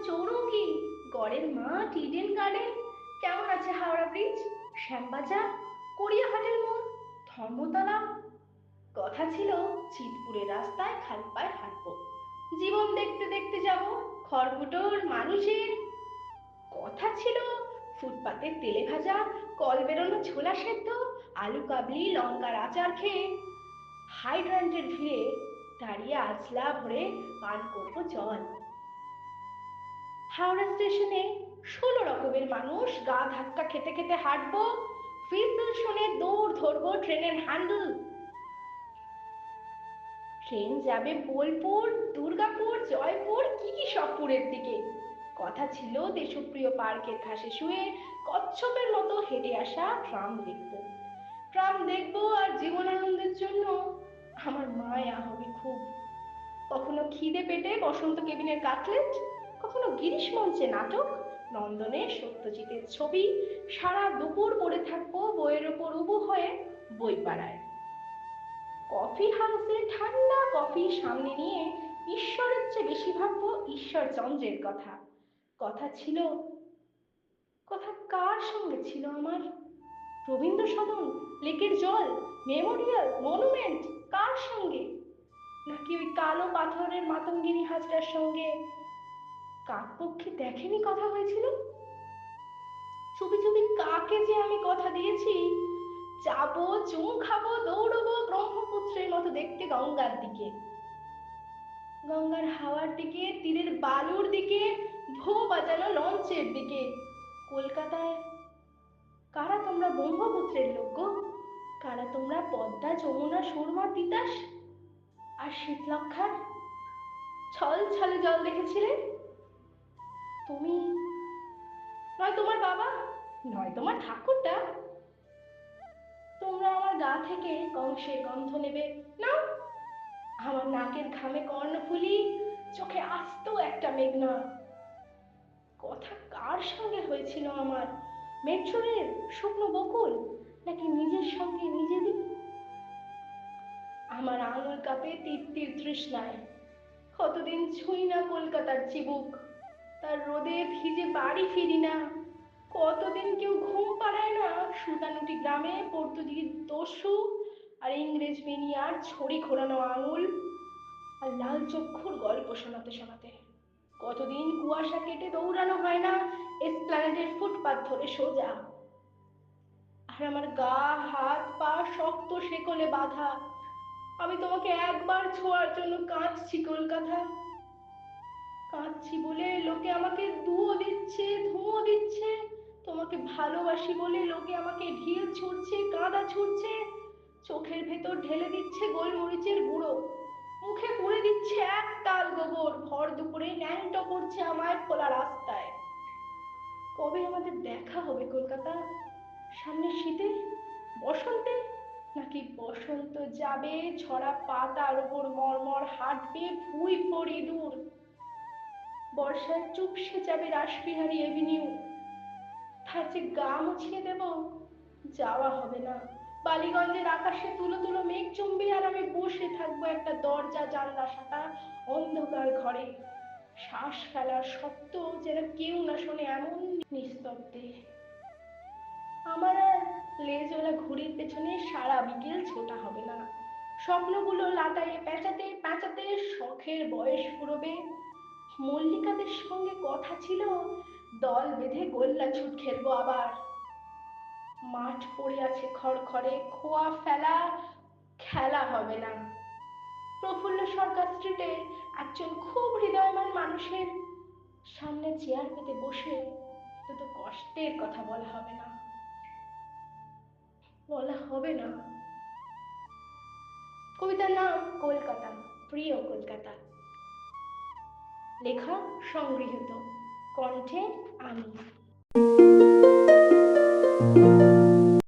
চৌরঙ্গি, গড়ের মাঠ, Eden garden, কেমন আছে হাওড়া ব্রিজ, শ্যামবাজার, গড়িয়াহাটের মোড়, ধর্মতলা। কথা ছিল চিতপুরের রাস্তায় খালি পায়ে হাঁটবো, জীবন দেখতে দেখতে যাব খড়কুটোর মানুষের। কথা ছিল ফুটপাতে তেলে ভাজা, কল বেরোনো ছোলা সেদ্ধ, আলু কাবলি লঙ্কার আচার খেয়ে হাইড্রান্টের ভিড়ে দাঁড়িয়ে আজলা ভরে পান করবো জল। হাওড়া স্টেশনে 16 রকমের মানুষ গা ধাক্কা খেতে খেতে হাঁটবো, হুইসেল শুনে দৌড় ধরবো ট্রেনের হ্যান্ডেল। ট্রেন যাবে বোলপুর, দুর্গাপুর, জয়পুর, কি কি সব পুরের দিকে। কথা ছিল দেশপ্রিয় পার্কের ঘাসে শুয়ে কচ্ছপের মতো হেঁটে আসা ট্রাম দেখবো। ট্রাম দেখবো আর জীবনানন্দের জন্য আমার মায়া হবে খুব। কখনো খিদে পেটে বসন্ত কেবিনের কাটলেট, কখনো গিরিশ মঞ্চে নাটক, নন্দনে সত্যজিতের ছবি, সারা দুপুর পড়ে থাকবো বইয়ের ওপর উবু হয়ে বইপাড়ায়। কফি হাউসে ঠান্ডা কফি সামনে নিয়ে ঈশ্বরের চেয়ে বেশি ভাববো ঈশ্বরচন্দ্রের কথা। কথা ছিল, কথা কার সঙ্গে ছিল আমার? রবীন্দ্র সদন, লেকের জল, মেমোরিয়াল, মনুমেন্ট, কার সঙ্গে? নাকি ওই কালো পাথরের মাতঙ্গিনী হাজরার সঙ্গে? কাকপক্ষী দেখেনি কথা হয়েছিল? চুপি চুপি কাকে যে আমি কথা দিয়েছি, যাবো, চুমু খাবো, দৌড়বো ব্রহ্মপুত্রের মতো দেখতে গঙ্গার দিকে, গঙ্গার হাওয়ার দিকে, তীরের বালুর দিকে, ভো বাজানো লঞ্চের দিকে। কলকাতায় কারা তোমরা ব্রহ্মপুত্রের লোক গো? কারা তোমরা পদ্মা, যমুনা, সুরমা, তিতাস আর শীতলক্ষার ছল ছলে জল দেখেছিলে? তুমি নয় তোমার বাবা, নয় তোমার ঠাকুরদা। তোমরা আমার গা থেকে কংসের গন্ধ নেবে না, আমার নাকের ঘামে কর্ণফুলি, চোখে আস্ত একটা মেঘনা। কথা কার সঙ্গে হয়েছিল আমার? মেট্রো রেল, শুকনো বকুল, নাকি নিজের সঙ্গে নিজেরই? আমার আঙুল কাঁপে তীর তৃষ্ণায়, কতদিন ছুঁই না কলকাতার চিবুক, তার রোদে ভিজে বাড়ি ফিরি না। কতদিন কেউ ঘুম পাড়ায় না সুতানুটি গ্রামে পর্তুগিজ দস্যু আর ইংরেজ বেনিয়ার ছড়ি ঘোরানো আঙুল আর লাল চক্ষুর গল্প শোনাতে শোনাতে। কতদিন কুয়াশা কেটে দৌড়ানো হয় না এসপ্ল্যানেডের ফুটপাথ ধরে সোজা। আর আমার গা হাত পা শক্ত শেকলে বাঁধা, আমি তোমাকে একবার ছোঁয়ার জন্য কাঁদছি কলকাতা। কাঁদছি বলে লোকে আমাকে দুও দিচ্ছে, ধুঁও দিচ্ছে। তোমাকে ভালোবাসি বলে লোকে আমাকে ঢিল ছুঁড়ছে, কাঁদা ছুঁড়ছে, চোখের ভেতর ঢেলে দিচ্ছে গোলমরিচের গুঁড়ো, মুখে পুড়ে দিচ্ছে এক তাল গোবর, ভর দুপুরে ন্যাংটো করছে আমায় খোলা রাস্তায়। কবে আমাদের দেখা হবে কলকাতা? সামনের শীতে, বসন্তে, নাকি বসন্ত যাবে ছড়া পাতার ওপর মরমর হাঁটবে ভুঁই পড়ি দূর, বর্ষায় চুপসে যাবে রাসবিহারী এভিনিউ, তার যে গা মুছিয়ে দেব যাওয়া হবে না। বালিগঞ্জের আকাশে তুলো তুলো মেঘ জমবে আর আমি বসে থাকবো একটা দরজা জানলা সাটা অন্ধকার ঘরে, শ্বাস ফেলার শব্দ যেন কেউ না শোনে এমন নিস্তব্ধে। আমার আর লেজওয়ালা ঘুড়ির পেছনে সারা বিকেল ছোটা হবে না। স্বপ্নগুলো লাটাইয়ে পেঁচাতে পেঁচাতে শখের বয়স ফুরবে। মল্লিকাদের সঙ্গে কথা ছিল দল বেঁধে গোল্লা ছুট খেলবো আবার। মাঠ পড়ে আছে খড়খড়ে, খোয়া ফেলা, খেলা হবে না। প্রফুল্ল সরকার স্ট্রিটে একজন খুব হৃদয়বান মানুষের সামনে চেয়ার পেতে বসে দুটো কষ্টের কথা বলা হবে না, বলা হবে না। কবিতার নাম কলকাতা, প্রিয় কলকাতা। লেখা সংগৃহীত, কণ্ঠে আমি।